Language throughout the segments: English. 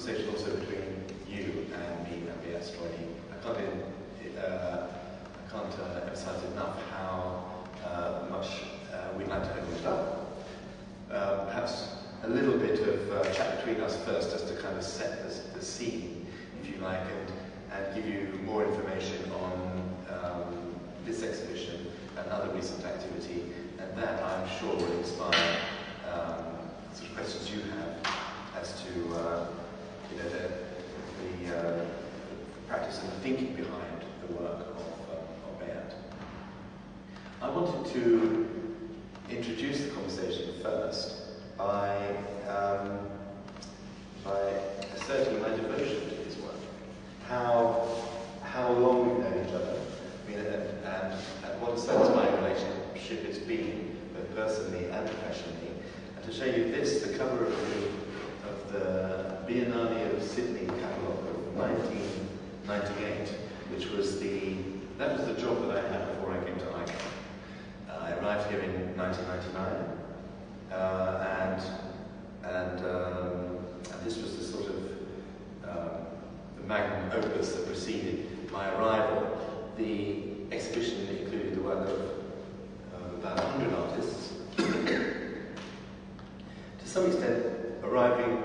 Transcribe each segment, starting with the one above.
conversation also between you and me and Beat Streuli. I can't emphasize enough how much we'd like to open it up. Perhaps a little bit of chat between us first, just to kind of set the scene, if you like, and give you more information on this exhibition and other recent activity, and that I'm sure will inspire sort of questions you have as to the practice and the thinking behind the work of Beat. I wanted to introduce the conversation first by asserting my devotion to his work. How long we've known each other, I mean, and what a satisfying relationship it's been, both personally and professionally. And to show you this, the cover of the Biennale of Sydney catalogue of 1998, which was the job that I had before I came to Ikon. I arrived here in 1999, and this was the sort of the magnum opus that preceded my arrival. The exhibition included the work of about 100 artists, to some extent arising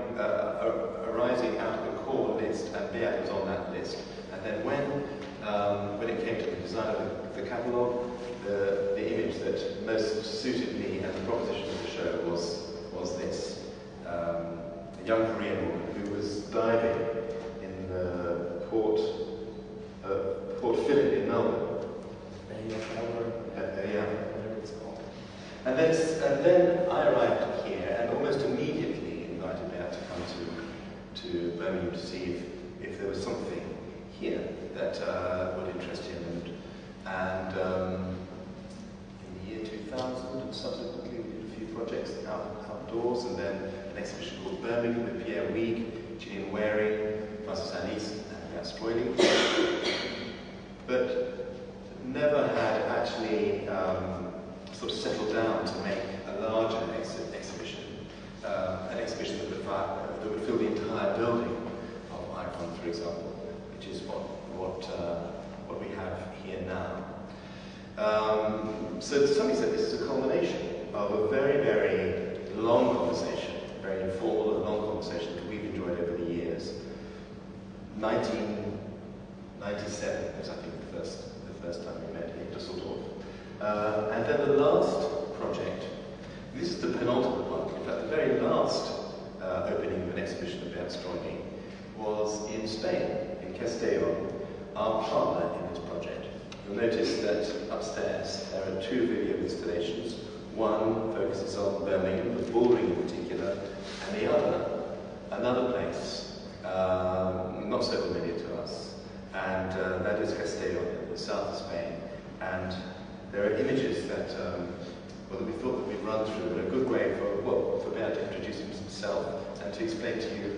out of a core list, and Beat was on that list. And then when it came to the design of the catalogue, the image that most suited me and the proposition of the show was this. A young Korean woman who was diving in the Port Phillip in Melbourne. And then I arrived here and almost immediately invited Beat to come to Birmingham to see if there was something here that would interest him. And in the year 2000, and subsequently we did a few projects outdoors, and then an exhibition called Birmingham with Pierre Wieg, Gillian Waring, Francis Alice, and Beat Streuli. But never had actually sort of settled down to make a larger exhibition, an exhibition that would fill the entire building of Ikon, for example, which is what we have here now. So to some extent, this is a culmination of a very, very long conversation, very informal and long conversation that we've enjoyed over the years. 1997 was, I think, the first time we met here, just sort of. And then the last project, this is the penultimate one, in fact the very last opening of an exhibition of Beat Streuli was in Spain, in Castellón, our partner in this project. You'll notice that upstairs there are two video installations. One focuses on Birmingham, the bullring in particular, and the other, another place, not so familiar to us, and that is Castellón, in the south of Spain. And there are images that, that we thought that we'd run through, and a good way for Beat to introduce himself and to explain to you,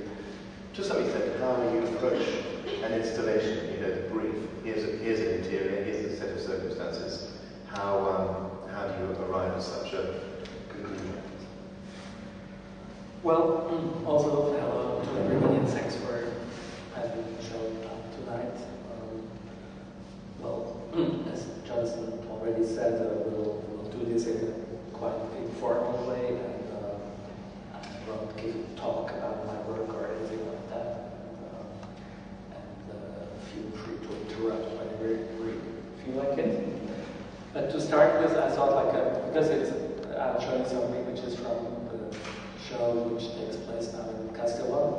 to some extent, how you approach an installation. You know, the brief. Here's an interior. Here's a set of circumstances. How do you arrive at such a conclusion? Well, also hello to everybody, and thanks for having me show up tonight. As Jonathan already said, we'll do this in a quite informal way, and I won't give a talk about my work or anything like that. Feel free to interrupt whenever you feel like it. But to start with, I thought because I'll show you some images from the show which takes place now in Castellón.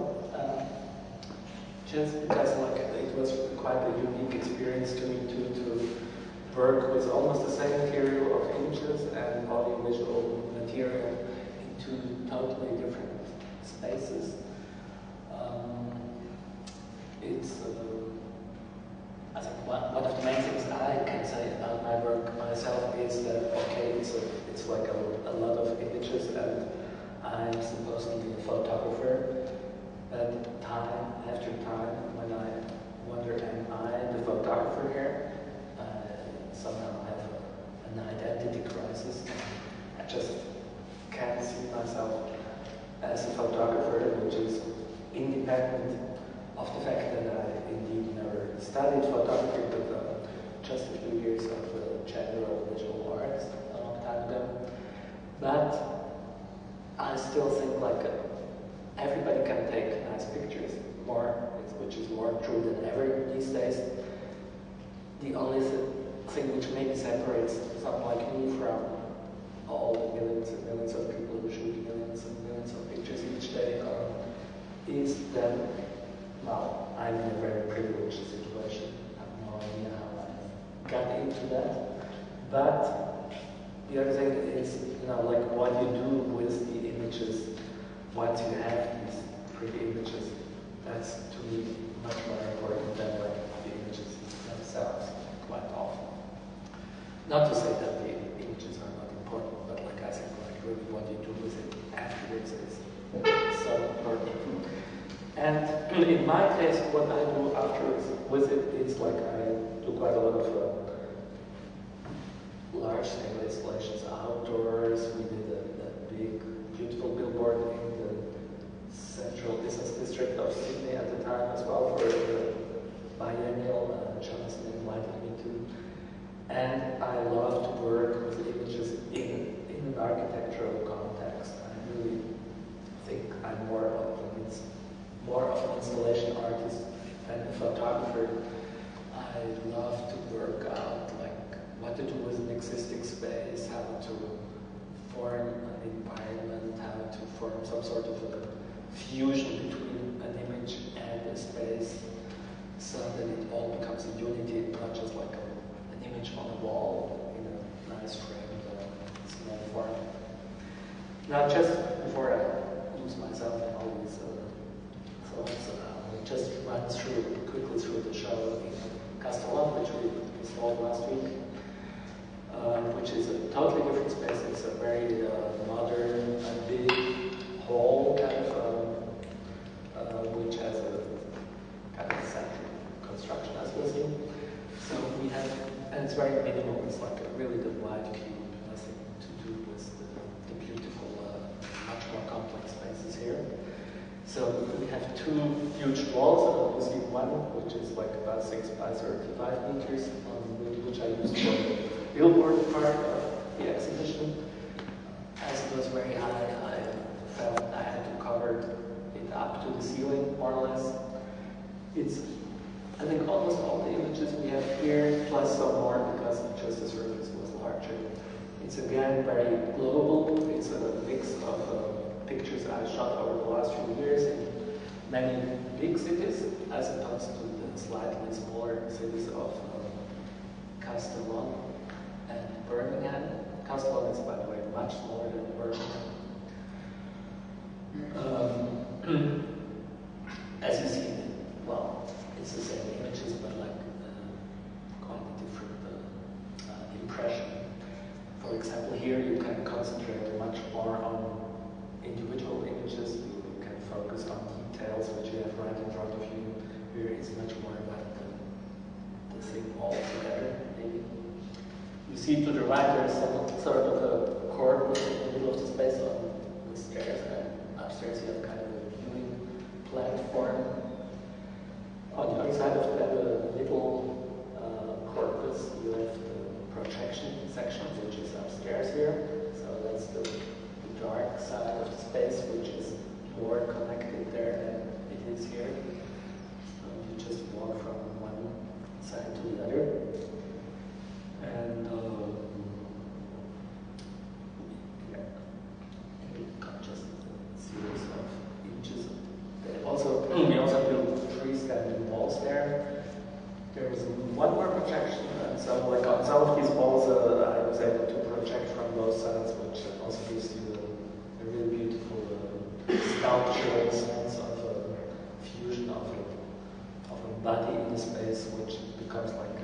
Just because it was quite a unique experience to me to work with almost the same material of images and audiovisual material in two totally different spaces. I think one of the main things I can say about my work myself is that, okay, it's like a lot of images, and I'm supposedly a photographer, but time after time, when I wonder, am I the photographer here? Somehow I have an identity crisis. I just can't see myself as a photographer, which is in independent of the fact that I indeed never studied photography, but just a few years of general visual arts a long time ago. But I still think like everybody can take nice pictures, which is more true than ever these days. The only thing which maybe separates someone like me from all the millions and millions of people who shoot millions and millions of pictures each day is that, well, I'm in a very privileged situation. I have no idea how I got into that. But the other thing is, like what you do with the images once you have these pretty images. That's, to me, much more important than like the images themselves, quite often. Not to say that the images are not important, but like I said, like really what you do with it afterwards is so important. And in my case, what I do afterwards with it is like I do quite a lot of large-scale installations outdoors. We did a big, beautiful billboard in the central business district of Sydney at the time as well for the biennial. Jonathan invited me to. And I love to work with images in an architectural context. I really think I'm more of an installation artist than a photographer. I love to work out like what to do with an existing space, how to form an environment, how to form some sort of a fusion between an image and a space so that it all becomes a unity, not just like an image on a wall in a nice framed small form. Now, just before I lose myself in all these thoughts, I'll just run quickly through the show in Castellon, which we installed last week, which is a totally different space. It's a very modern, big hall kind of, which has a kind of central construction as we'll see. So we have, and it's very minimal. It's like really the white cube, nothing to do with the beautiful, much more complex spaces here. So we have two huge walls. You see one, which is like about 6 by 35 meters, which I used for the billboard part of the exhibition. As it was very high, I felt I had to cover it up to the ceiling, more or less. It's, I think, almost all the images we have here, plus some more because just the surface was larger. It's again very global. It's a mix of pictures I shot over the last few years in many big cities, as opposed to the slightly smaller cities of Castellon and Birmingham. Castellon is, by the way, much smaller than Birmingham. As you see, well, it's the same images, but like quite a different impression. For example, here you can concentrate much more on individual images. You can focus on details which you have right in front of you. Here it's much more about the thing all together, maybe. You see to the right there's some sort of a corridor in the middle of the space with stairs, and upstairs you have kind of a viewing platform. On the other side of that middle corpus, you have the projection section, which is upstairs here. So that's the dark side of the space, which is more connected there than it is here. So you just walk from one side to the other. And just a series of images. Also, we also built freestanding walls there. There was one more projection, and so like on some of these walls, I was able to project from both sides, which also gives you a really beautiful sculptural sense of fusion of a body in the space, which becomes like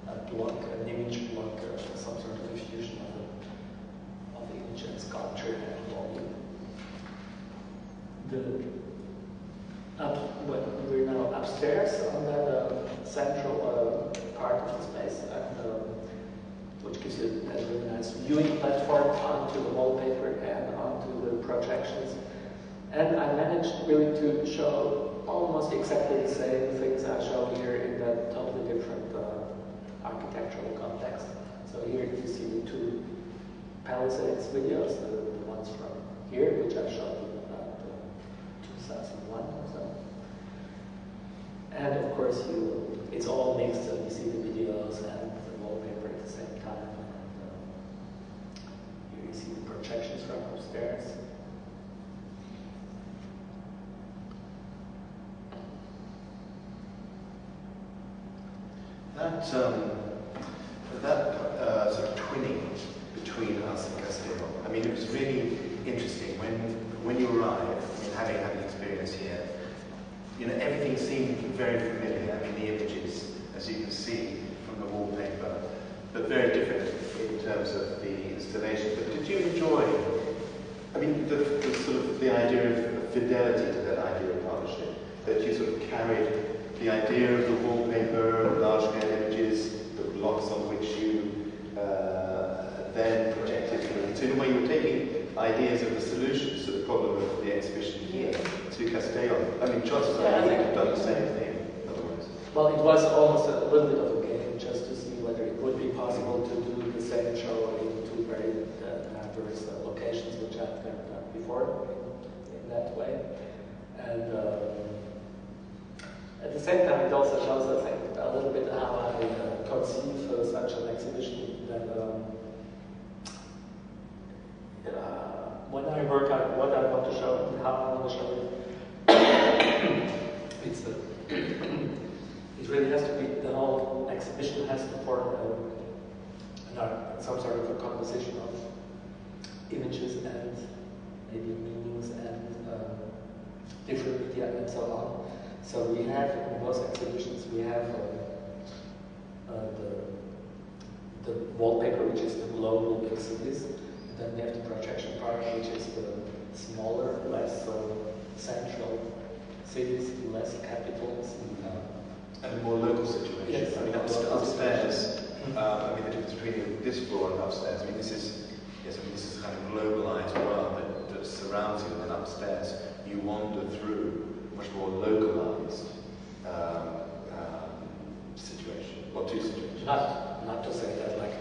a block, an image block, some sort of a fusion of image and sculpture and volume. We're now upstairs on that central part of the space, and which gives you a really nice viewing platform onto the wallpaper and onto the projections. And I managed really to show almost exactly the same things I show here in that totally different architectural context. So here you see the two Palisades videos, the ones from here, which I shot in about 2001 or so. And of course, it's all mixed, so you see the videos and the wallpaper at the same time. And here you see the projections from upstairs. That sort of twinning between us and Castellon, I mean, it was really interesting when you arrive, I mean, having had an experience here, you know, everything seemed very familiar. I mean, the images, as you can see from the wallpaper, but very different in terms of the installation. But did you enjoy, I mean, the sort of the idea of fidelity to that idea of partnership, that you sort of carried the idea of the wallpaper, large-scale images, the blocks on which you then projected. So in a way, you were taking ideas of the solutions to the problem of the exhibition here to Castellon. I mean, chances are you would have done the same thing otherwise. Well, it was almost a little bit of a game just to see whether it would be possible to do the same show in two very diverse locations, which I've never done before in that way. And at the same time, it also shows, I think, a little bit how I conceive such an exhibition. That when I work out what I want to show and how I want to show it, it really has to be, the whole exhibition has to form some sort of a composition of images and maybe meanings and different media and so on. So we have, in most exhibitions, we have the wallpaper, which is the global big cities, and then we have the projection part, which is the smaller, less central cities, less capitals. And a more local situation. Yes, I mean, upstairs, I mean, the difference between this floor and upstairs, I mean, this is kind of globalized world that surrounds you, and then upstairs, you wander through much more localized situation, or two situations. Not to say that like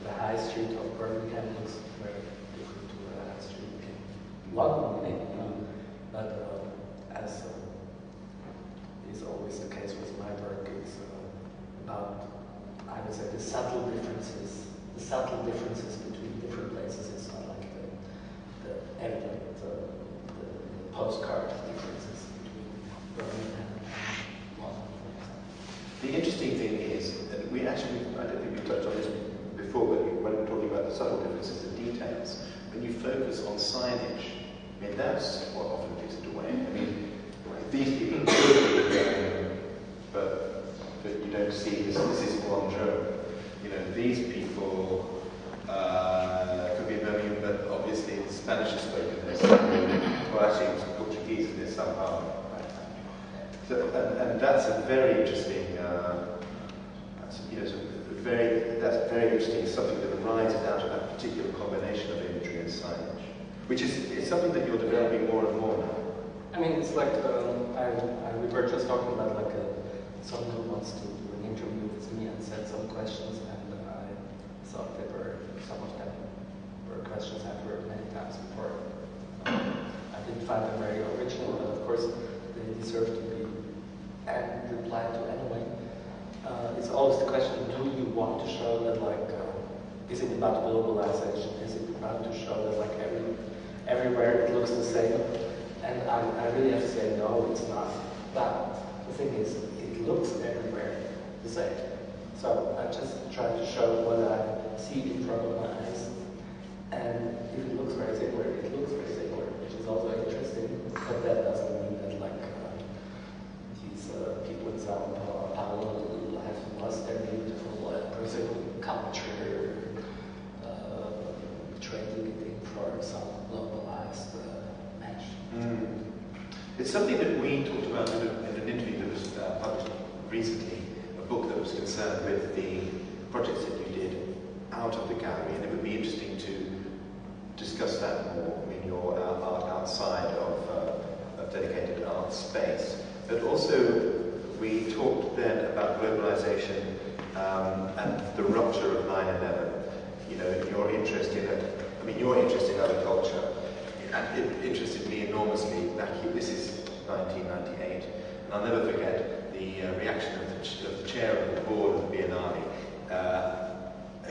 the high street of Birmingham looks very different to the high street in London, maybe, but as is always the case with my work, it's about, I would say, the subtle differences between different places. It's not like the evident the postcard differences between Birmingham and London. The interesting thing is, and I don't think we touched on this before, but when we're talking about the subtle differences, the details, when you focus on signage, I mean, that's what often gives it away. I mean, these people but you don't see this is Guangzhou. You know, these people could be in Birmingham, but obviously Spanish is spoken there, or actually it's Portuguese in there somehow. So, and that's a very interesting, that's very interesting, something that arises out of that particular combination of imagery and signage, which is something that you're developing more and more now. I mean, it's like, we were just talking about like someone who wants to do an interview with me and said some questions, and I thought some of them were questions I've heard many times before. I didn't find them very original, but of course they deserve to be replied to anyway. It's always the question, do you want to show that like, is it about globalization? Is it about to show that like everywhere it looks the same? And I really have to say, no, it's not. But the thing is, it looks everywhere the same. So I just try to show what I see in front of my eyes. And if it looks very similar, it looks very similar, which is also interesting. But that doesn't mean that like these people in Sao Paulo have lost their beautiful Brazilian culture, trading it in for some globalized match. It's something that we talked about in an interview that was published recently, a book that was concerned with the projects that you did out of the gallery, and it would be interesting to discuss that more. I mean, your art outside of dedicated art space. But also, we talked then about globalization and the rupture of 9/11. You know, your interest in it. I mean, your interest in other culture. It interested me enormously. This is 1998, and I'll never forget the reaction of the chair of the board of the Biennale,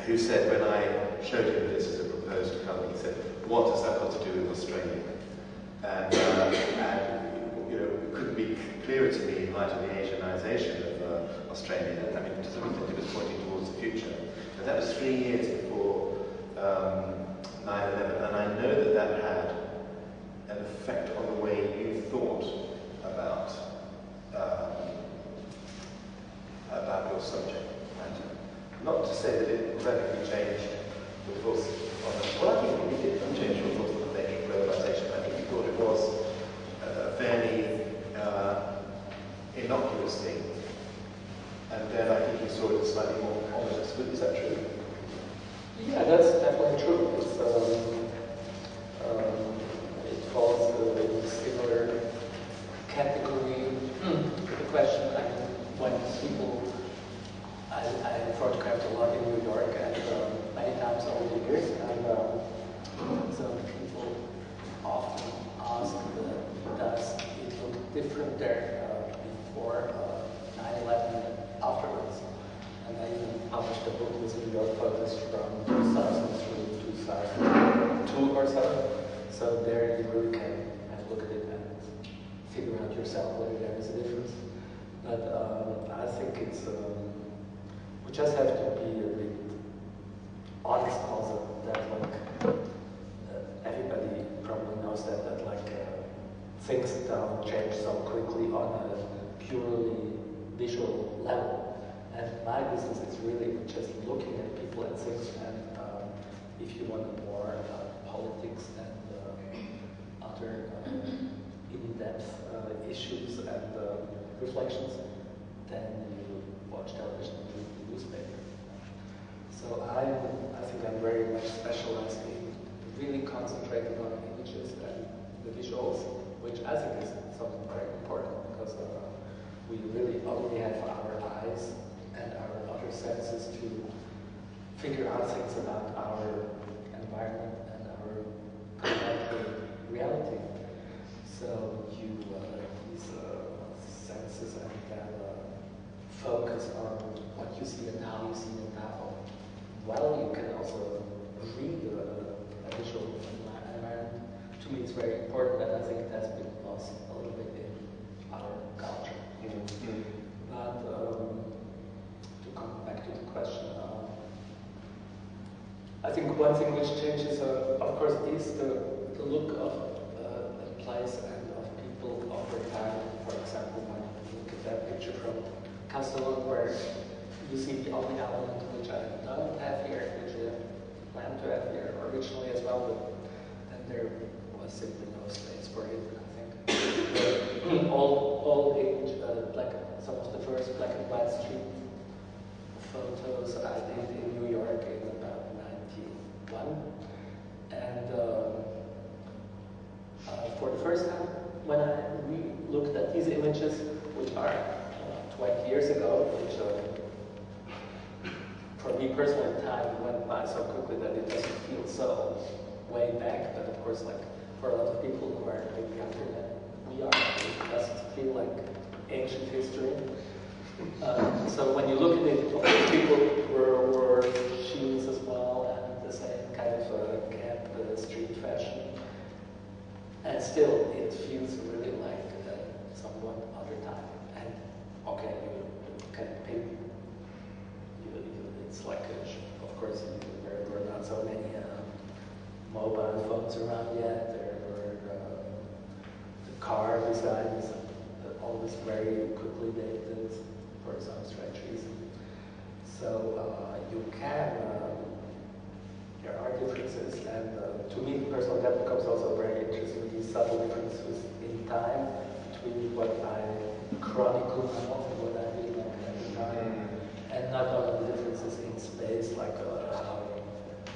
who said, when I showed him this as a proposed colour, he said, "What has that got to do with Australia?" And you know, it couldn't be clearer to me in light of the Asianization of Australia. I mean, to some extent, it was pointing towards the future. And that was 3 years before 9/11, and I know that that had an effect on the way you thought about your subject matter. Not to say that it radically changed your thoughts on it. Well, I think it did change your thoughts on the nature of globalization. I think you thought it was a fairly innocuous thing, and then I think you saw it as slightly more ominous. Is that true? Yeah, that's definitely true. It falls in a similar category. The question, I mean, when people, I photographed a lot in New York and many times over the years, and so people often ask, does it look different there before 9/11 and afterwards? And I even published a book with New York photos from 2003 to 2002 or so. So there you really can have a look at it and figure out yourself whether there is a difference. But I think it's, we just have to be a bit honest also that like, everybody probably knows that like things don't change so quickly on a purely visual level. And my business is really just looking at people and things, and if you want more politics and other in-depth issues and reflections, then you watch television and read the newspaper. So I think I'm very much specialized in really concentrating on images and the visuals, which I think is something very important because we really only have our eyes and our other senses to figure out things about our environment and our contact with reality. So you these senses and then focus on what you see and how you see it now. Well, you can also read a visual environment. To me, it's very important, and I think it has been lost a little bit in our culture. Mm-hmm. But to come back to the question, I think one thing which changes, of course, is the look of a place and of people over time. For example, when you look at that picture from Castellon, where you see the only element which I don't have here, which I plan to have here originally as well, but then there was simply no space for it, I think. All age, like some of the first black and white street photos I did in New York in about 91. And for the first time, when I looked at these images, which are 20 years ago, which for me personally, time went by so quickly that it doesn't feel so way back. But of course, like for a lot of people who are maybe younger than we are, it doesn't feel like ancient history. So when you look at it, people wore shoes as well, and the same kind of gap, street fashion. And still, it feels really like somewhat other time. And okay, you can pick. It's like, of course, there were not so many mobile phones around yet. There were the car design is always very quickly dated for some strange reason. So you can, there are differences, and to me personally that becomes also very interesting, these subtle differences in time between what I chronicle now and what I really like at the time. And not only the differences in space, like how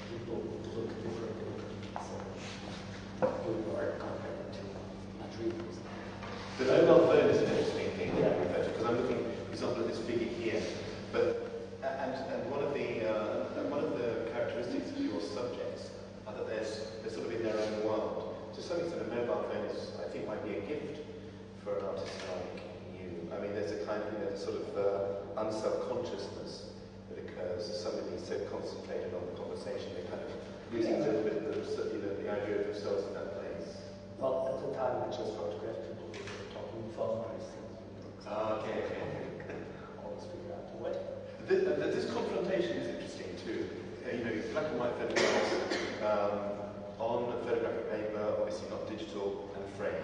people look differently. So New York compared to Madrid. The mobile phone is an interesting thing because I'm looking, for example, at this figure here. But and one of the characteristics of your subjects are that they're sort of in their own world. To some extent, a mobile phone is, I think, might be a gift for an artist like you. I mean, there's a kind of sort of unself-consciousness that occurs as somebody so concentrated on the conversation, they kind of losing a little bit of the idea of themselves in that place. Well, at the time, I just photographed people who were talking phone, for instance. Okay. Always figure out a way. This confrontation is interesting too. Black and white photographs on photographic paper, obviously not digital and framed.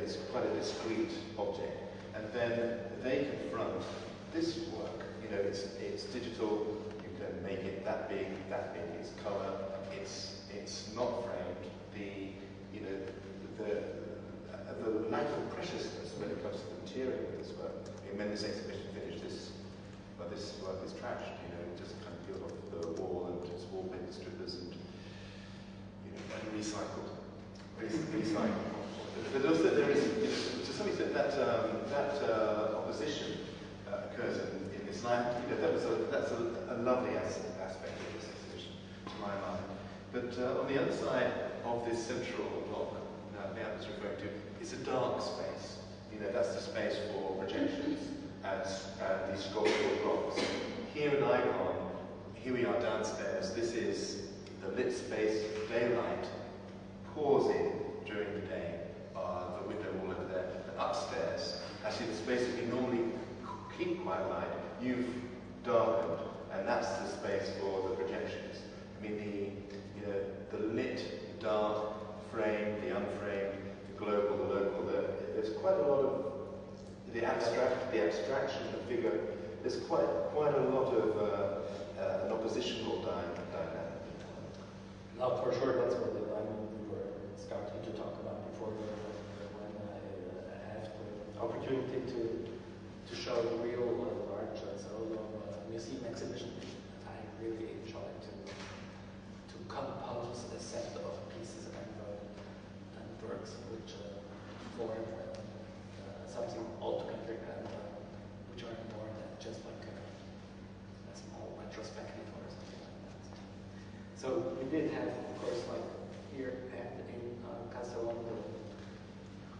It's quite a discrete object. And then they confront this work. It's digital. You can make it that big. It's color. It's not framed. The lack of preciousness when it comes to the material of this work. When this exhibition finished, this work is trashed. Just kind of peeled off the wall and just wallpaper strippers and and recycled. But also there is, to some extent, that opposition occurs in this line. That's a lovely aspect of this exhibition, to my mind. But on the other side of this central block that Beat was referring to is a dark space. That's the space for projections and these sculptural blocks. Here in Ikon, here we are downstairs. This is the lit space, daylight pours in during the day. The window wall over there. And upstairs, actually the space that we normally keep quite light, you've darkened, and that's the space for the projections. I mean, the lit, dark frame, the unframed, the global, the local. There's quite a lot of the abstraction, the figure. There's quite a lot of an oppositional dynamic. No, for sure, that's what we were starting to talk about before, when I had the opportunity to show real large solo museum exhibition. I really enjoyed to compose a set of pieces and works which form something altogether and which are more than just like a small retrospective or something like that. So we did have, of course, like here and in Castellon,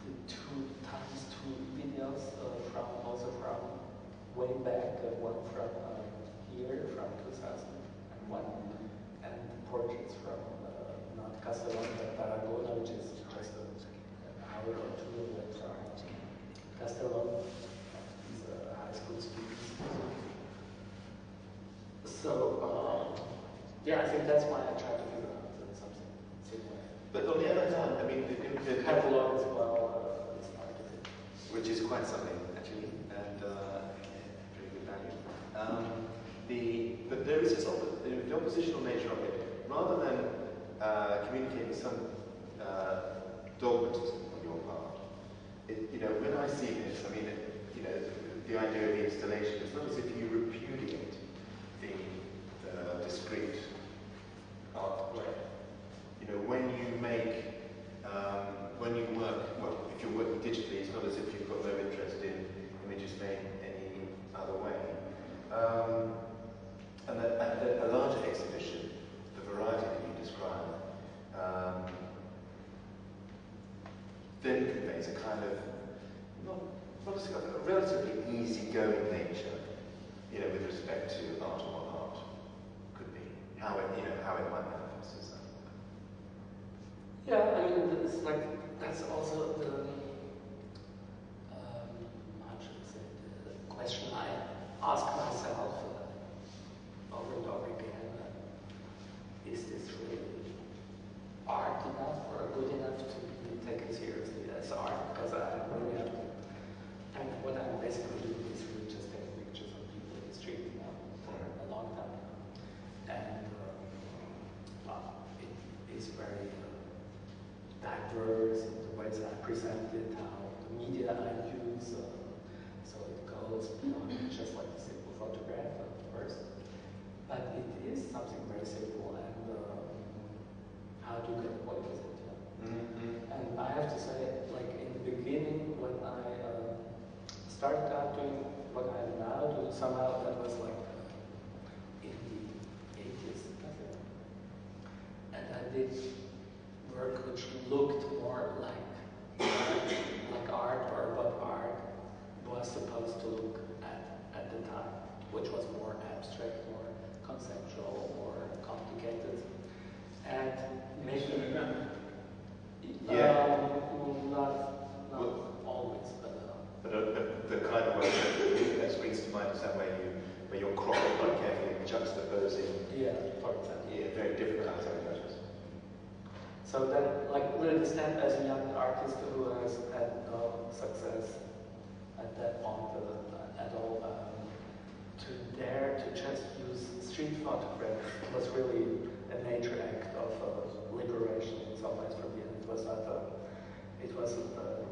the 2x2 videos from way back, one from here, from 2001, and portraits from not Castellon, but Tarragona, which is just an hour or two away from Castellon. These high school students. So, yeah, I think that's why I try to figure out something similar. But on the other hand, I mean, the catalog as well is hard to think. Which is quite something, actually, and very good value. But there is this the oppositional nature of it. Rather than communicating some dogmatism on your part, when I see this, I mean, the idea of the installation, it's not as if you repudiate the discrete artwork. When you make, when you work, well, if you're working digitally, it's not as if you've got no interest in images made any other way. And a larger exhibition, the variety that you describe, then conveys a kind of, a relatively easygoing nature, with respect to art and what art could be, how it might manifest itself. Yeah, I mean, it's like that's also the the question I ask myself over and over again: is this really art enough or good enough to be taken seriously as art? Because I really have. I mean, what I'm basically doing is really just taking pictures of people in the street for a long time now. And it is very diverse in the ways I present it, how the media I use. So it goes beyond just like a simple photograph, of course. But it is something very simple, and how do you get away with it? Mm-hmm. And I have to say, like in the beginning, when did work which looked more like art, or what art was supposed to look at the time, which was more abstract, more conceptual, more complicated. And maybe not always, but the kind of way that springs to mind is that where you're cropping quite carefully and juxtaposing. Yeah, for example. Yeah, very different kinds of images. So then, like, really the step as a young artist who has had no success at that point at all, to dare to just use street photographs was really a major act of liberation in some ways for me. And it was not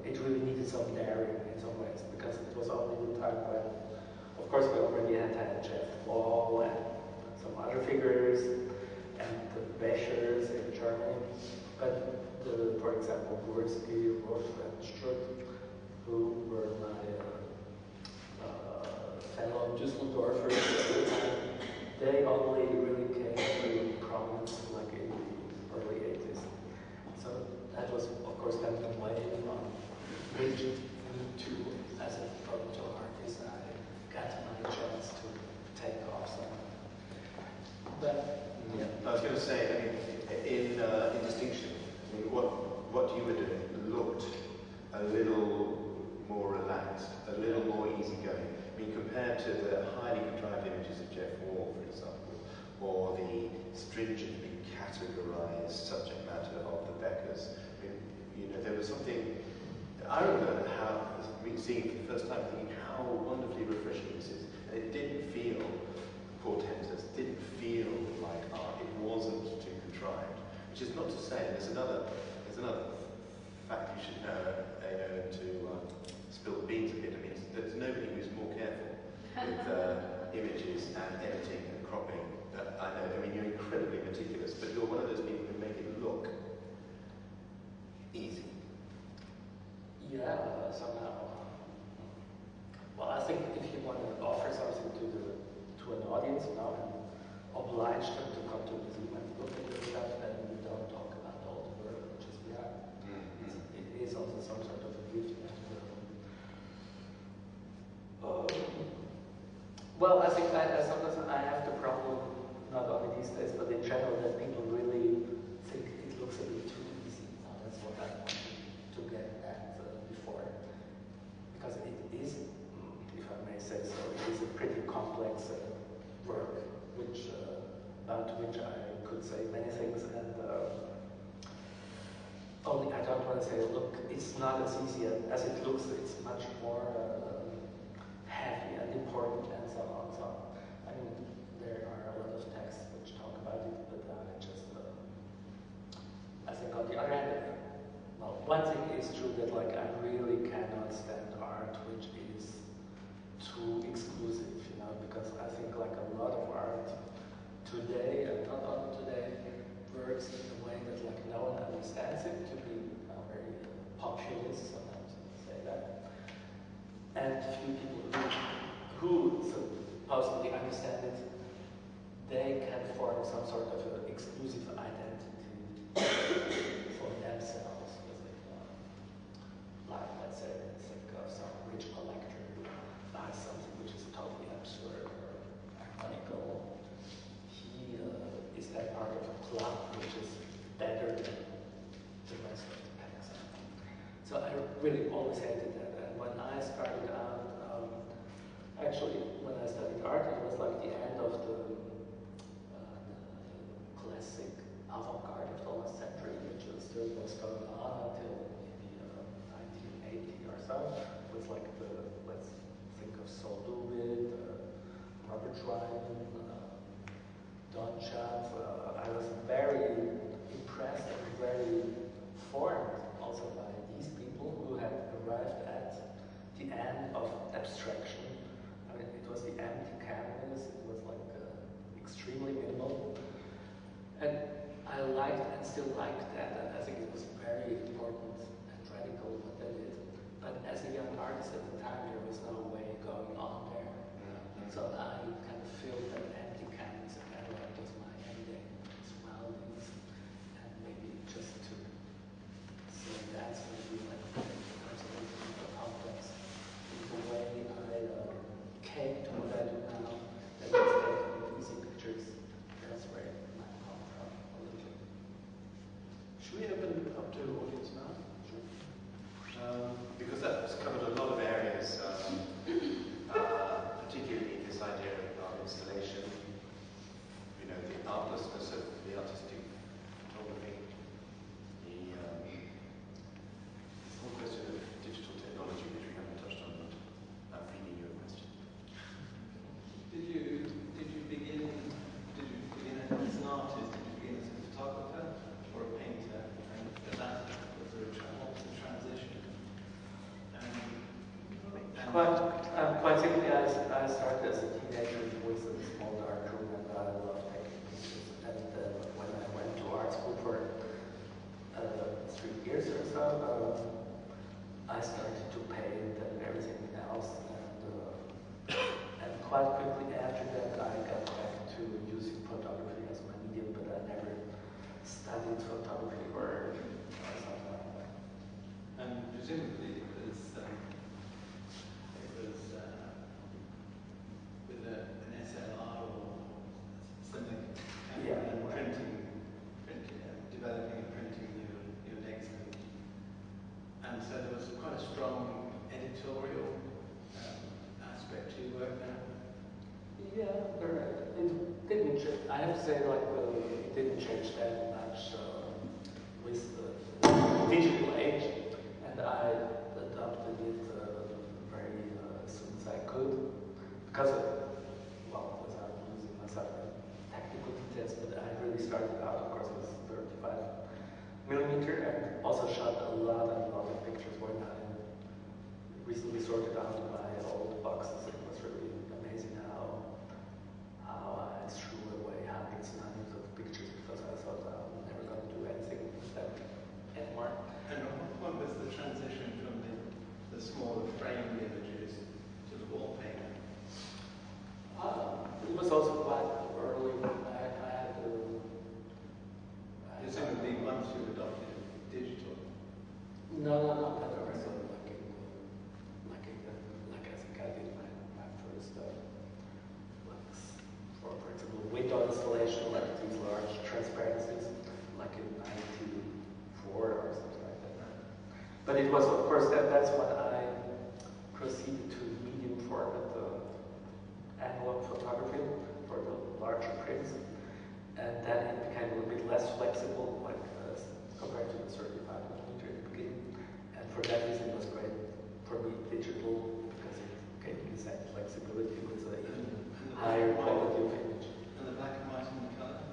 it really needed some daring in some ways, because it was only the time when, of course, we already had Jeff Wall and some other figures and the Beschers in Germany, but for example, Gursky, Wolf, and Strutt, who were my fellow Düsseldorfers at the time, they only really came to prominence like in the early 80s. So that was, of course, then the way from which to, as a photo artist, I got my chance to take off somewhere. But yeah. I was going to say, I mean, in distinction, I mean, what you were doing looked a little more relaxed, a little more easygoing. I mean, compared to the highly contrived images of Jeff Wall, for example, or the stringently categorized subject matter of the Beckers. I mean, you know, there was something. I remember seeing it for the first time, thinking how wonderfully refreshing this is. And it didn't feel portentous, didn't feel like art. It wasn't too contrived. Which is not to say there's another fact you should know, to spill the beans a bit. I mean, there's nobody who's more careful with images and editing and cropping. I know. I mean, you're incredibly meticulous, but you're one of those people who make it look easy. Yeah, somehow. Well, I think if you want to offer something to an audience, you know, and oblige them to come to the museum and look at your stuff, then you don't talk about all the work which is behind. It is also some sort of a gift. Well, I think sometimes I have the problem, not only these days, but in general, that people really think it looks a bit too easy. That's what I wanted to get at before. Because it is, if I may say so, it is a pretty complex work, about which I could say many things, and only I don't want to say, look, it's not as easy as it looks. It's much more heavy and important, and so on. So, I mean, there are a lot of texts which talk about it, but I think on the other hand, well, one thing is true, that like I really cannot stand art which is too exclusive, you know, because I think like a lot of art today, and not only today, works in a way that like no one understands it, to be very populist, sometimes say that. And few people who supposedly understand it, they can form some sort of an exclusive identity for themselves. Like, let's say, think of some rich collector who buys something which is totally absurd or ironical. He is that part of a club which is better than the rest of the packs. So I really always hated that. And when I started out, actually, when I studied art, it was like the end of the classic avant-garde of the last century, which still was going on until maybe 1980 or so. It was like let's think of Sol Lewis, Robert Ryman, Don Schaff. I was very impressed and very formed also by these people who had arrived at the end of abstraction. I mean, it was the empty canvas, it was like extremely minimal. And I liked and still like that, and I think it was very important and radical what they did. But as a young artist at the time, there was no way going on there. So I kind of filled that empty canvas, and that was my ending as well. And Quite simply, I started as a teenager with a small dark room, and I loved taking pictures. And when I went to art school for 3 years or so, I started to paint and everything else. And quite quickly after that, I got back to using photography as my medium, but I never studied photography or something like that. And presumably it was with an SLR or something, Yeah. and printing, developing and printing your legs. And so there was quite a strong editorial aspect to your work now. Yeah, correct. It didn't change. I have to say, like, it didn't change that much with the digital age, and I adopted it very as soon as I could, because of, well, without losing myself in technical details, but I really started out, of course, with 35mm, and also shot a lot of pictures when I recently sorted out my old boxes. It was really amazing how I threw away hundreds and hundreds of pictures because I thought I'm never going to do anything with them anymore. And what was the transition from the smaller framed images to the wallpaper? It was also quite early. I had Presumably once you adopted digital. No, not that early. Like I think I did my first, for example, window installation, like these large transparencies, like in '94 or something like that. But it was, of course, that's what I proceeded to medium format analog photography for the larger prints, and then it became a little bit less flexible, like compared to the 35mm in the beginning. And for that reason, it was great for me digital because it gave me the same flexibility with a higher quality of image. And the black and white and the color?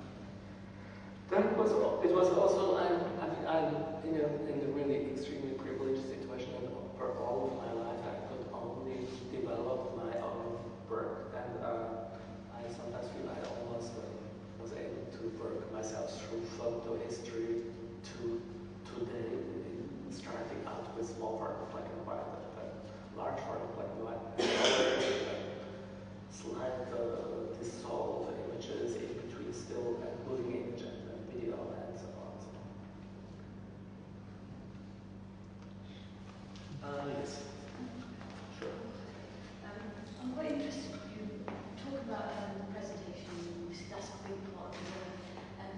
It was also, I'm in a really extremely privileged situation, and for all of my life I could only develop my own work, and I sometimes feel I almost was able to work myself through photo history to today, starting out with small part of black and white, and large part of black and white, slide dissolve images in between still and moving image and video and so on. Yes. Sure. I'm quite interested. You talk about the presentation, obviously that's a big part of the work,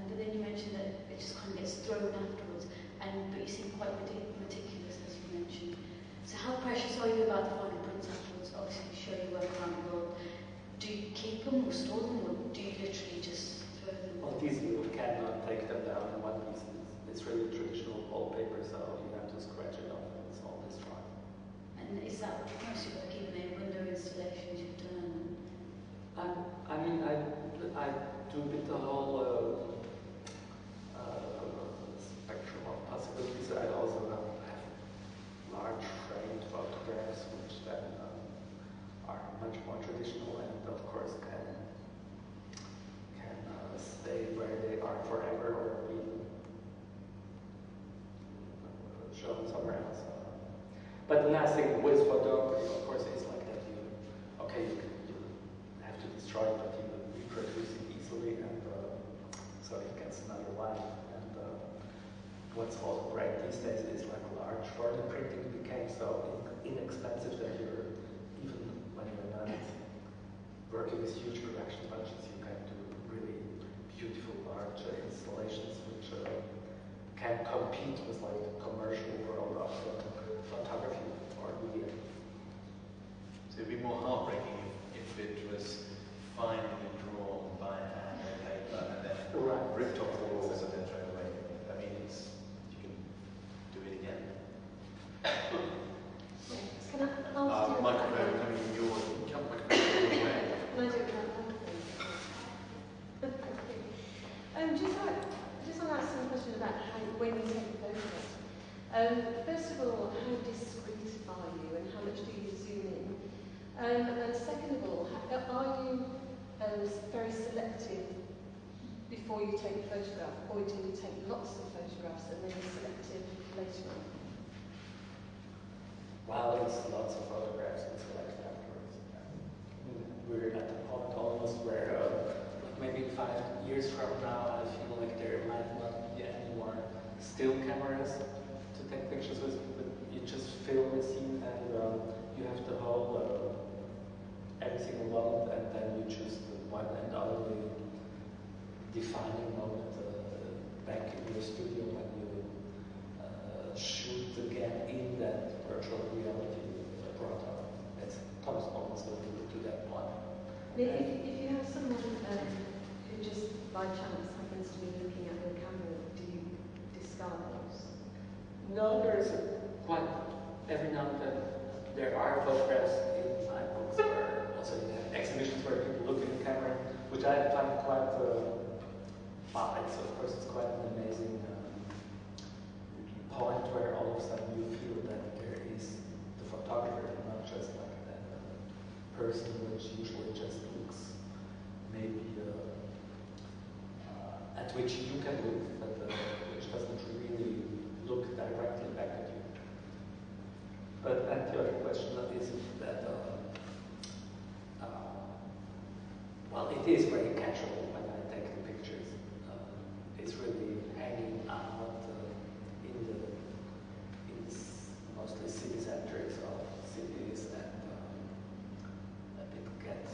but then you mentioned that it just kind of gets thrown afterwards, but you seem quite meticulous, as you mentioned. So how precious are you about the final prints afterwards? Obviously you show your work around the world. Do you keep them or store them, or do you literally just throw them? Well, these you cannot take them down in one piece. It's really traditional wallpaper, so you have to scratch it off and it's all destroyed. And is that mostly like even in window installations you've done? I mean, I do bit the whole spectrum of possibilities. I also have large framed photographs, which then are much more traditional and, of course, can stay where they are forever or be shown somewhere else. But the nice thing with photography, of course, is like that you have to destroy it, but you reproduce it easily, and so it gets another life. And what's also great these days is like large format printing became so inexpensive that you're, even when you're not working with huge production budgets, you can do really beautiful large installations which can compete with like the commercial world of photography or media. So it'd be more heartbreaking if it was finely drawn by hand on paper and then ripped off the walls and then thrown away. I mean, you can do it again. Can I ask you microphone coming in your way. No, I don't have just want to ask some questions about when you take photographs. First of all, how discreet are you and how much do you zoom in? And second of all, are you very selective before you take a photograph, or do you take lots of photographs and then you're selective later on? Well, it's lots of photographs and select afterwards. We're at the point almost where maybe 5 years from now, I feel like there might not be any more still cameras to take pictures with, but you just film a scene and you have the whole, every single moment, and then you choose the one and only defining moment back in your studio when you shoot again in that virtual reality product. It's almost to that point. If you have someone who just by chance happens to be looking at your camera, do you discard those? No, there's quite every now and then there are photographs in my books or also in exhibitions where people look at the camera, which I find quite so of course it's quite an amazing point where all of a sudden you feel that there is the photographer and not just like that person which usually just looks maybe at which you can look, but which doesn't really look directly back at you. But and the other question is that well, it is very casual when I take the pictures. It's really hanging out in mostly city centers of cities, and it gets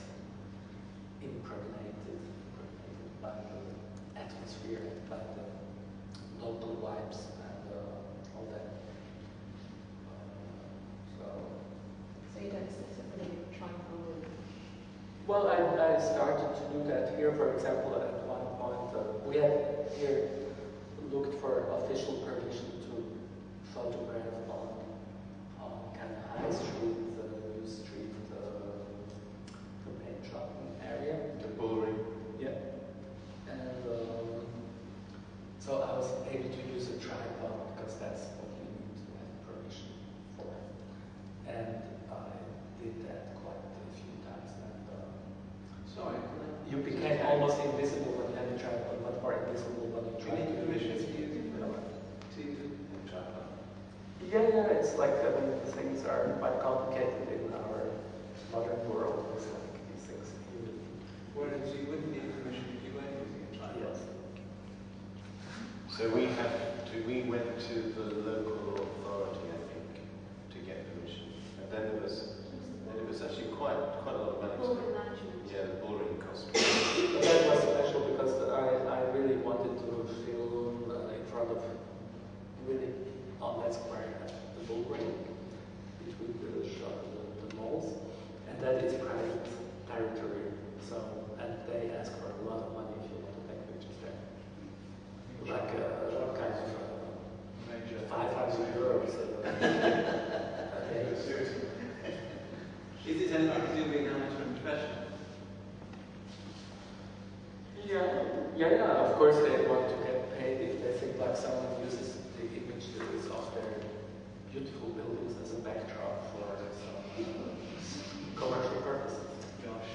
impregnated by the atmosphere, by the local vibes, and all that. So you don't specifically try and find it? Well, I started to do that here, for example, at one point. We had here looked for official permission to photograph on kind of high street, New Street, the main shopping area. The bullring. Yeah. And so I was able to use a tripod because that's what you need to have permission for. And I did that quite a few times. And Sorry, you became almost invisible when you had a tripod, much more invisible when you do you tried need to permission use to it. use the tripod? Yeah, it's like things are quite complicated in our modern world. It's like these things. Whereas you wouldn't need permission if you weren't using a tripod. Yes. So we went to the local authority, I think, to get permission. And then it was actually quite a lot of money. Bullring management. Yeah, the bullring cost. But that was special because I really wanted to film in front of really on that square at the bullring between the shop and the malls, and that is private territory. So, and they ask for a lot of money if you want to take pictures there. Like kind of Major. 500 euros. Is it anything to do with amateur and professional? Yeah, of course they want to get paid if they think like someone uses the image that is of their beautiful buildings as a backdrop for some commercial purposes. Gosh.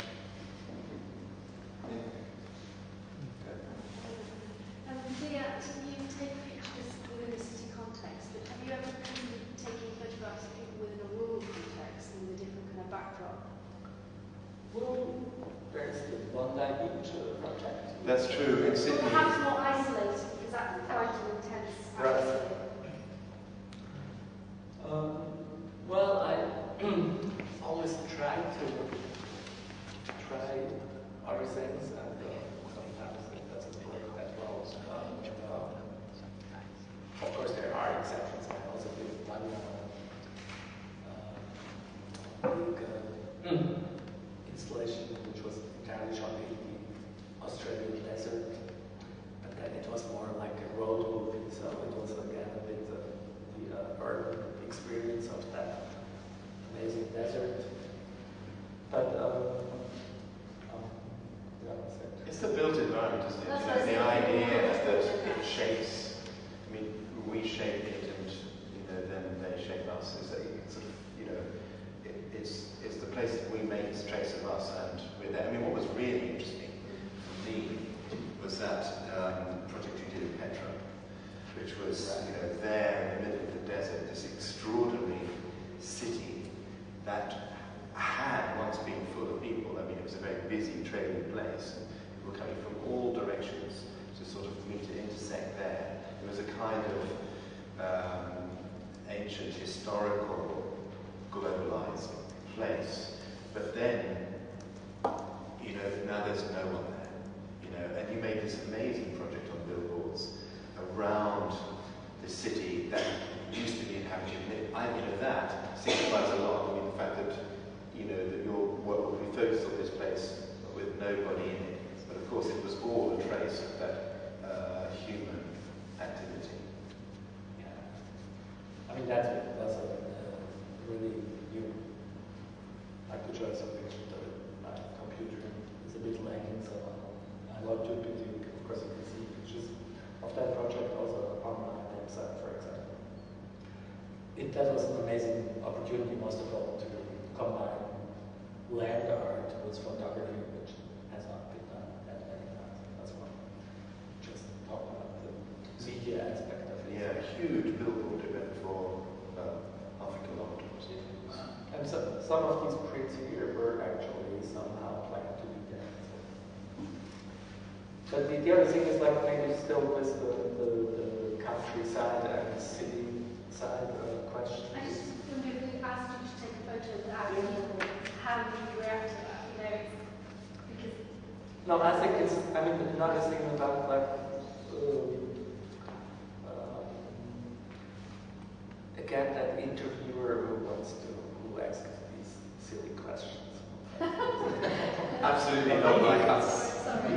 So you take pictures within a city context, but have you ever kind of taken photographs of people within a rural context and with a different kind of backdrop? Well, there's the Bondi Beach project. That's true. In Or Sydney. perhaps more isolated, because that's quite an intense Right. atmosphere. Well, I always try other things, and sometimes it doesn't work that well. Of course, there are exceptions. I also did one big installation which was entirely shot in the Australian desert, but then it was more like a road movie, so it was again a bit the urban experience of that amazing desert. But It's the built environment, isn't it? That's You what I know, the was thinking. idea that it shapes. I mean, we shape it, and then they shape us. Is that it's sort of, it's the place that we which was there in the middle of the desert, this extraordinary city that had once been full of people. I mean, it was a very busy trading place, and people were coming from all directions to sort of meet and intersect there. It was a kind of ancient historical globalized place, but then now there's no one there, and you made this amazing project on billboards around the city that used to be inhabited. I that signifies a lot. I mean, the fact that that your work will be focused on this place with nobody in it, but of course it was all a trace of that human activity. Yeah, I mean that's a really new. I could show some pictures of it. My computer is a bit lagging, so I love to put you. Of course, you can see pictures of that project also on my website, for example. That was an amazing opportunity, most of all, to combine land art with photography, which has not been done that many times as well. Just talk about the media aspect of it. Yeah, huge billboard event for half a kilometer. And so, some of these prints here were actually somehow planned to be there. But the other thing is like maybe still with the countryside and city side questions. I just wonder if we asked you to take a photo without people, how would you react to that? Because no, I think it's. I mean, another thing about like again that interviewer who asks these silly questions. Absolutely not like us. sorry.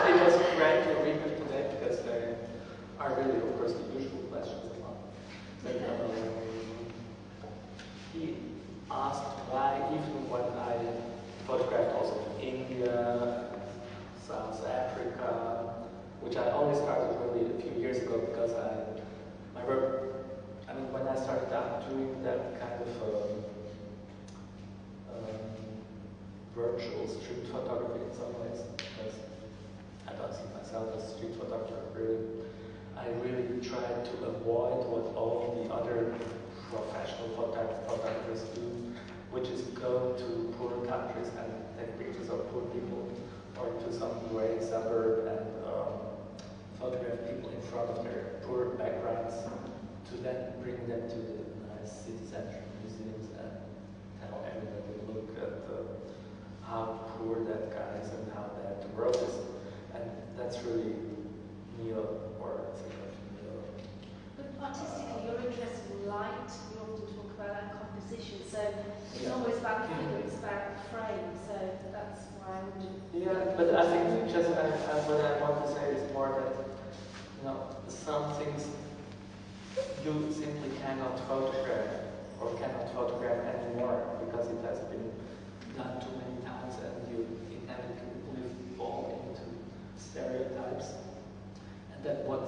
It was great to read them today because they are really, of course, the usual questions a lot. But, he asked why, even when I photographed also India, South Africa, which I only started really a few years ago because when I started out doing that kind of virtual street photography in some ways, because I don't see myself as a street photographer really. I really tried to avoid what all the other professional photographers do, which is go to poor countries and take pictures of poor people, or to some great suburb and photograph people in front of their poor backgrounds, to then bring them to the nice city center museums and tell everybody, look at how poor that guy is and how bad the world is. And that's really But artistically, you're interested in light, you often talk about that composition, so it's not always about the figure, it's about the frame, so that's why I would... Yeah, but I think just what I want to say is more that, some things you simply cannot photograph or cannot photograph anymore because it has been done too many times and you inevitably fall into stereotypes. And that what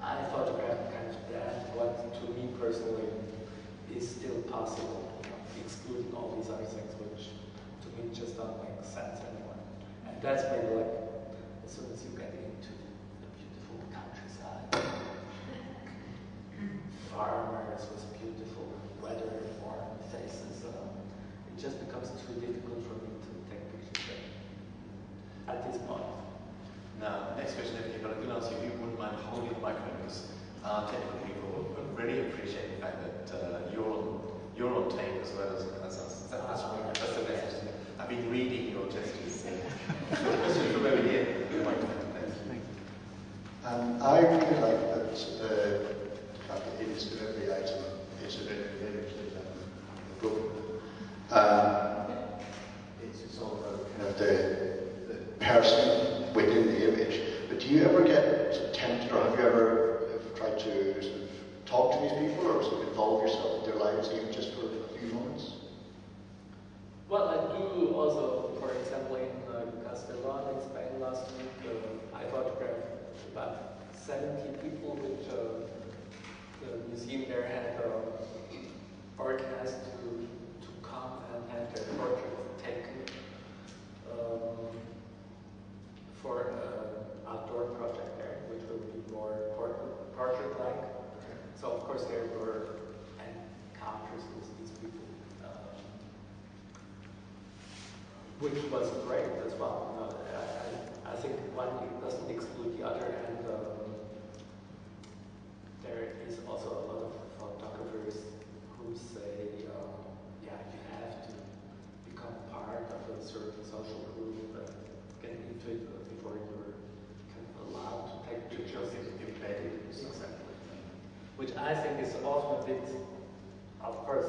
I photograph kind of that, what to me personally is still possible, excluding all these other things which to me just don't make sense anymore. And that's maybe like, as soon as you get into the beautiful countryside, farmers with beautiful weather, warm faces, it just becomes too difficult for me to take pictures at this point. Now, Next question, but I'm going to ask you if you wouldn't mind holding the microphone, because our technical people really appreciate the fact that you're on tape as well as us. That's the message. I've been reading your gestures. Question from over here. The microphone, thanks. I really like that the fact that it is every item is limited and broken. It's all about kind of the person within the image. But do you ever get tempted, or have you ever tried to sort of talk to these people, or sort of involve yourself in their lives even just for a few moments? Well, I do also, for example, in Castellón in Spain last week, I photographed about 70 people, which the museum there had organized to come and have their portraits taken for an outdoor project there, which will be more portraits course, there were encounters with these people, which was great as well. I think one doesn't exclude the other, and there is also a lot of photographers who say, yeah, you have to become part of a certain social group and get into it before you're kind of allowed to take pictures. Embedded. Exactly. Which I think is often a bit, of course,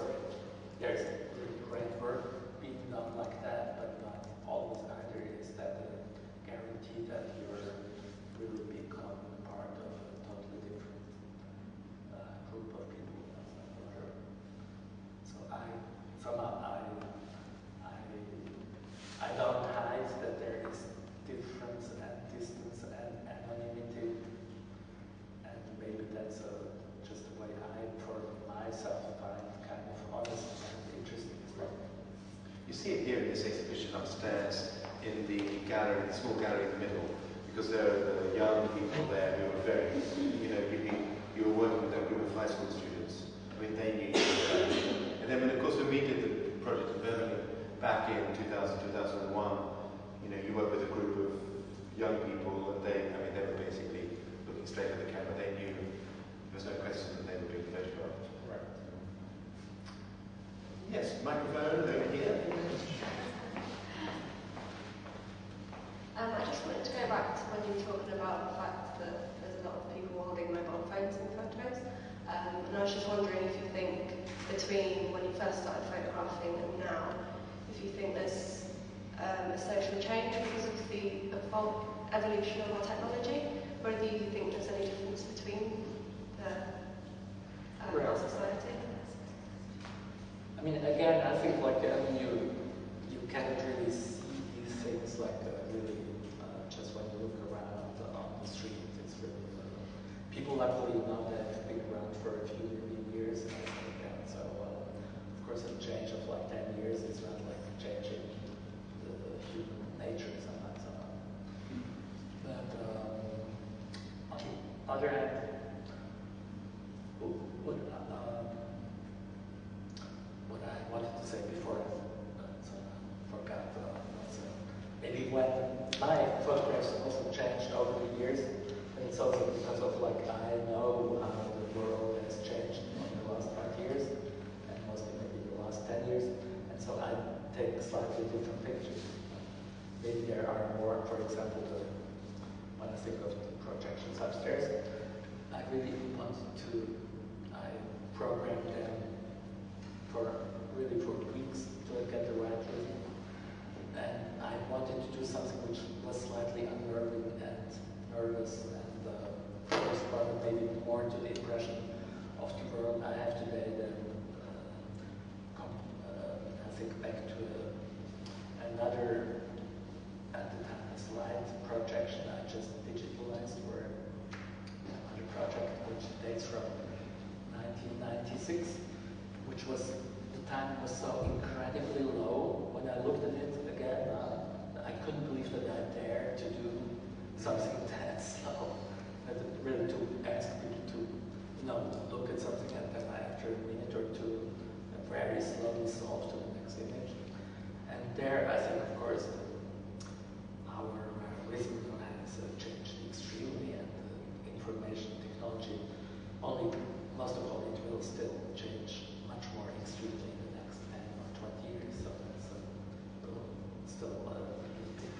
there's really great work being done like that, but not always either is that a guarantee that you're really become part of a totally different group of people. So I don't hide that there is difference and distance and anonymity, and maybe that's just the way I, for myself, find kind of honest and interesting as well. You see it here in this exhibition upstairs in the gallery, the small gallery in the middle, because there are the young people there who are very, you were working with that group of high school students. I mean, they knew each other. And then, of course, when we did the project in Birmingham back in 2000, 2001, you worked with a group of young people, and they were basically looking straight at the camera. They knew there was no question that they were being photographed. Right. Yes, microphone over here. I just wanted to go back to when you were talking about the fact that there's a lot of people holding mobile phones in photos. And I was just wondering if you think, between when you first started photographing and now, if you think there's a social change because of the evolution of our technology, or do you think there's any difference between our society? I mean, again, I think you cannot really see these things really just when you look around on the street. It's really people luckily not that been around for a few million years, and I think so. Of course, a change of 10 years is not like changing the human nature somehow. But on the other hand, what I wanted to say before, so I forgot. Maybe when my photographs also changed over the years, and it's also because of I know how the world has changed in the last 5 years, and mostly maybe the last 10 years, and so I take slightly different pictures. Maybe there are more, for example, when I think of the projections upstairs, I really wanted to, I programmed them for weeks to get the right rhythm. And I wanted to do something which was slightly unnerving and nervous and corresponded maybe more to the impression of the world I have today than I think back to another, at the time, a slide projection I just digitalized for another project which dates from 1996, which was, the time was so incredibly low. When I looked at it again, I couldn't believe that I dared to do something that slow. And really to ask people to, look at something and then after a minute or two, very slowly solve to the next image. And there, I think, of course, our rhythm has changed extremely, and information technology, most of all, it will still change much more extremely in the next 10 or 20 years. So that's still a big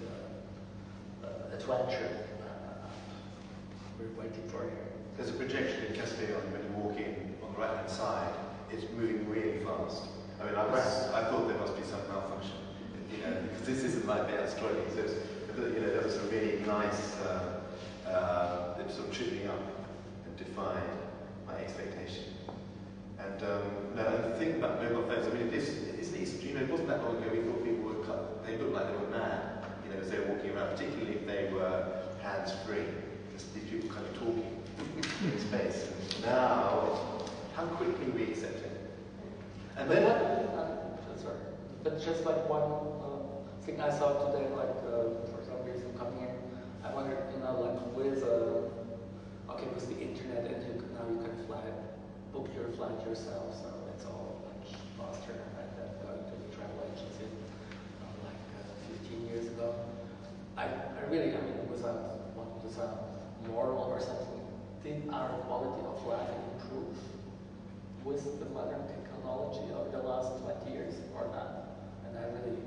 adventure we're waiting for here. There's a projection in Castellon when you walk in on the right-hand side. It's moving really fast. I mean, I thought there must be some malfunction, because this isn't like the Streuli. So there was a really nice, it sort of tripped me up and defied my expectation. And the thing about mobile phones, I mean, it wasn't that long ago we thought people were they looked like they were mad, as they were walking around, particularly if they were hands-free, just these people kind of talking in space. And now, how quickly we accept it. And then, sorry, but just one thing I saw today, for some reason coming here, I wondered, with with the internet, and now you can fly book did our quality of life improve with the modern technology over the last 20 years or not? And I really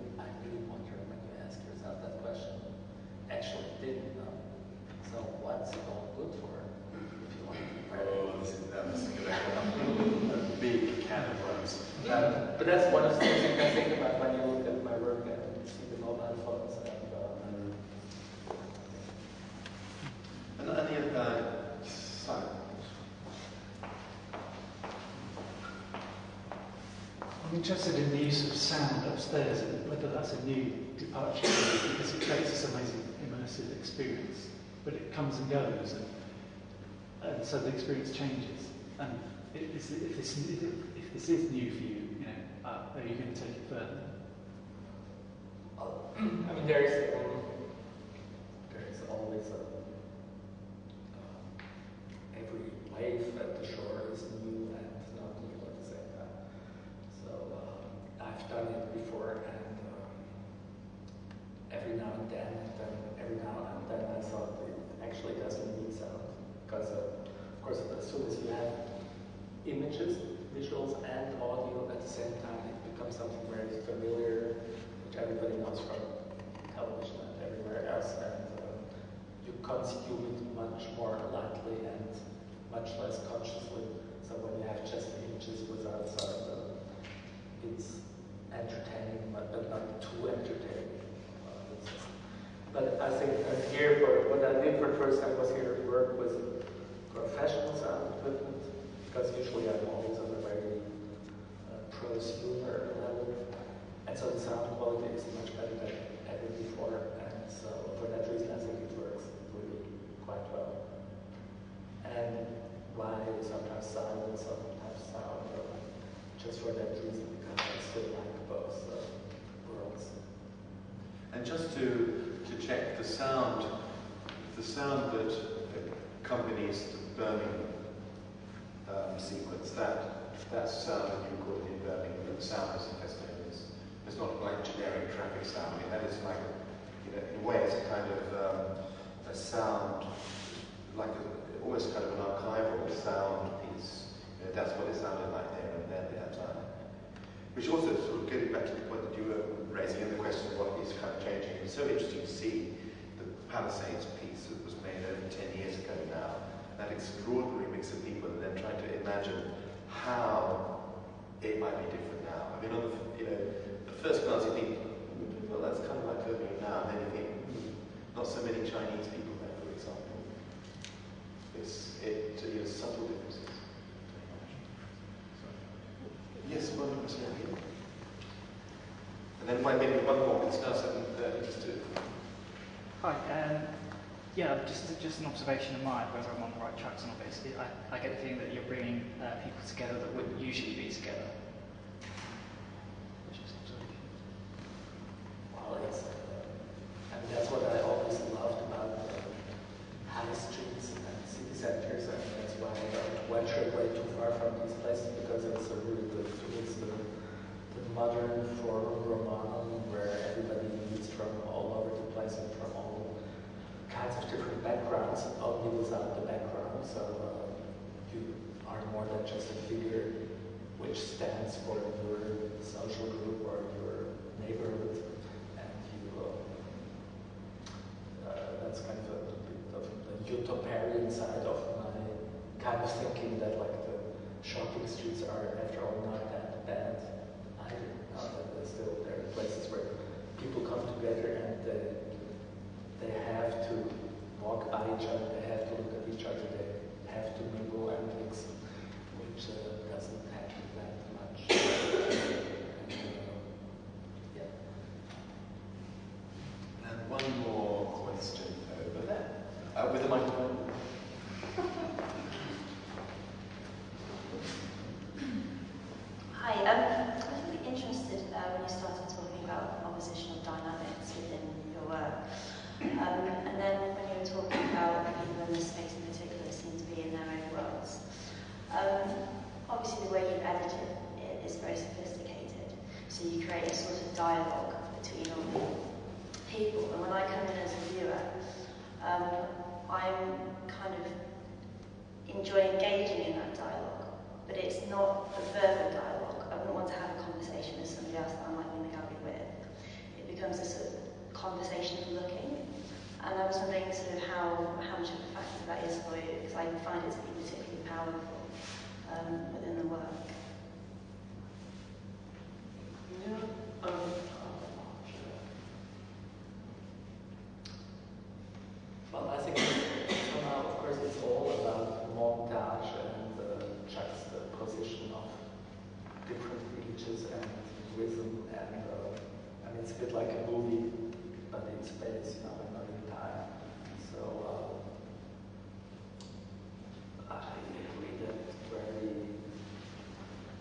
wonder when you ask yourself that question. Actually, didn't know. So what's it all good for? If you want to a big can of worms. but that's one of the things you can think about when you look at my work and see the mobile phones. And Simon. I'm interested in the use of sound upstairs and whether that's a new departure because it creates this amazing immersive experience, but it comes and goes, and so the experience changes. And if this is new for you, are you going to take it further? I mean, there is always every wave at the shore is new and not new at the same time. So I've done it before, and every now and then I thought it actually doesn't need sound, because of course as soon as you have images, visuals and audio at the same time, it becomes something very familiar, which everybody knows from television and everywhere else, and you consume it much more lightly and much less consciously. So when you have just images without sound, it's entertaining, but not too entertaining. But I think here, what I did for the first time was here to work with professional sound equipment, because usually I'm always on a very prosumer level, and so the sound quality is much better than ever before, and so for that reason I think it works really quite well. And why sometimes silent, sometimes sound, just for that reason, because I still like both worlds. And just to check the sound that accompanies the Birmingham sequence, that sound that you recorded in Birmingham, the sound is it's not like generic traffic sound. I mean, that is like, in a way, it's a kind of a sound, like almost kind of an archival sound piece. That's what it sounded like there and then at that time. Which also sort of getting back to the point that you were raising in the question of what is kind of changing. It's so interesting to see the Palisades piece that was made over 10 years ago now, that extraordinary mix of people, and then trying to imagine how it might be different now. I mean, on the first glance you think, well, that's kind of like Birmingham now, and then you think, not so many Chinese people there, for example. It's subtle differences. Yes, one question here. And then maybe one more. It's now 7:30, just to... Hi. Yeah, just an observation of mine, whether I'm on the right tracks or not. I get the feeling that you're bringing people together that wouldn't usually be together. Well, I mean, that's what I always loved about high streets and city centers, and that's why I don't venture way too far from these places, because it's a really good tool. The modern forum romanum, where everybody meets from all over the place and from all kinds of different backgrounds, only without the background. So you are more than just a figure which stands for your social group or your neighborhood, and that's kind of a bit of the utopian side of my kind of thinking, that like the shopping streets are after all not that bad either. There are places where people come together and they have to walk by each other, they have to look at each other, they have to mingle and mix, which doesn't happen that much. Yeah. And one more question over there, with the microphone. Hi, I was really interested when you started talking about oppositional dynamics within your work. And then when you were talking about people in this space in particular seem enjoy engaging in that dialogue, but it's not a verbal dialogue. I wouldn't want to have a conversation with somebody else that I might be in the gallery with. It becomes a sort of conversation of looking. And I was wondering sort of how much of a factor that is for you, because I find it to be particularly powerful within the work. Yeah. Well, I think somehow, of course, it's all about montage and the juxtaposition of different images and rhythm, and I mean, it's a bit like a movie, but in space, you know, and not in time. So I agree that very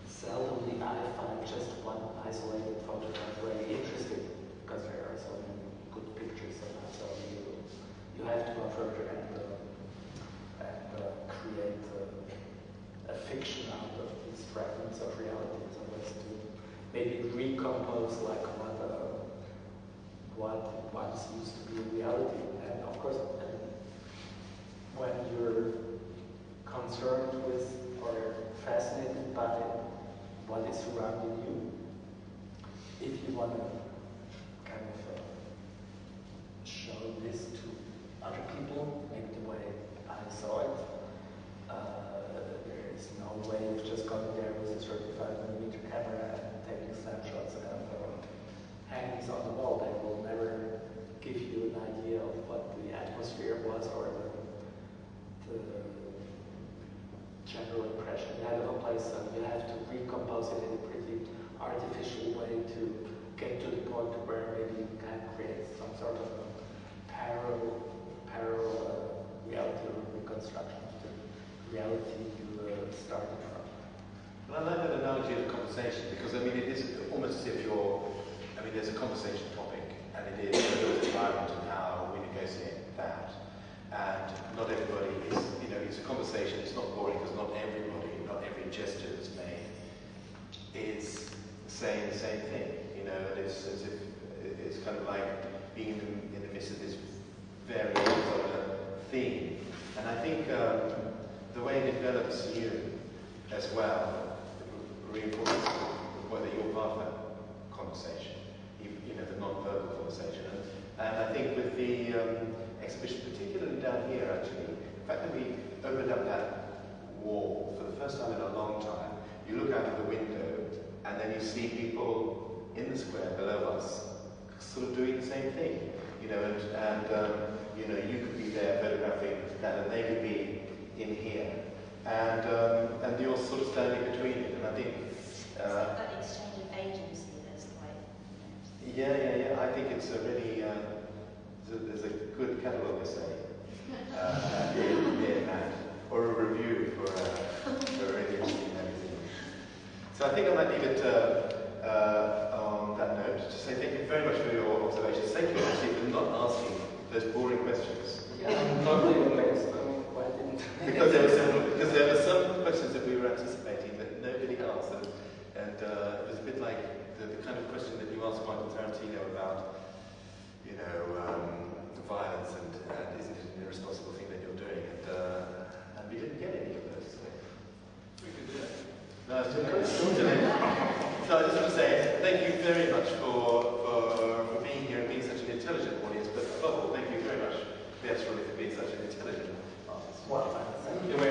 seldomly I find just one isolated photograph very interesting, because there are so many good pictures of that. So you have to go further and create a fiction out of these fragments of reality, as opposed to maybe recompose like what once used to be reality. And of course, when you're concerned with or fascinated by what is surrounding you, if you want to kind of show this to other people, maybe the way I saw it, there is no way of just going there with a 35mm camera and taking snapshots and hangings on the wall. They will never give you an idea of what the atmosphere was or the general impression you had of a place. So you have to recompose it in a pretty artificial way to get to the point where maybe you can create some sort of a parallel reality or reconstruction of the reality you started from. Well, I like that analogy of the conversation, because I mean it is almost as if there's a conversation topic, and it is the environment and how we negotiate that. And not everybody is, it's a conversation, it's not boring, because not every gesture that's made is saying the same thing, and it's as if it's kind of like being in the midst of this variations of a theme. And I think the way it develops you as well reinforces whether you're part of that conversation, the non-verbal conversation. And I think with the exhibition, particularly down here actually, the fact that we opened up that wall for the first time in a long time, you look out of the window and then you see people in the square below us sort of doing the same thing, and you could be there photographing that and they could be in here, and you're sort of standing between it, and I think that exchange of agency that's quite... Yeah, I think it's a really, there's a good catalogue essay in that, or a review for a really interesting magazine. So I think I might leave it on that note to say thank you very much for your observations. Thank you actually for not asking those boring questions. Yeah, I'm totally amazed. Why didn't because there were some questions that we were anticipating that nobody answered, and it was a bit like the kind of question that you asked Quentin Tarantino about, violence and isn't it an irresponsible thing that you're doing, and we didn't get any of those. So. We could do it. No, it's too late. So I just want to say thank you very much for being here and being such an intelligent audience, but above all, thank you very much, Streuli, for being such an intelligent artist. Well, thank you very much.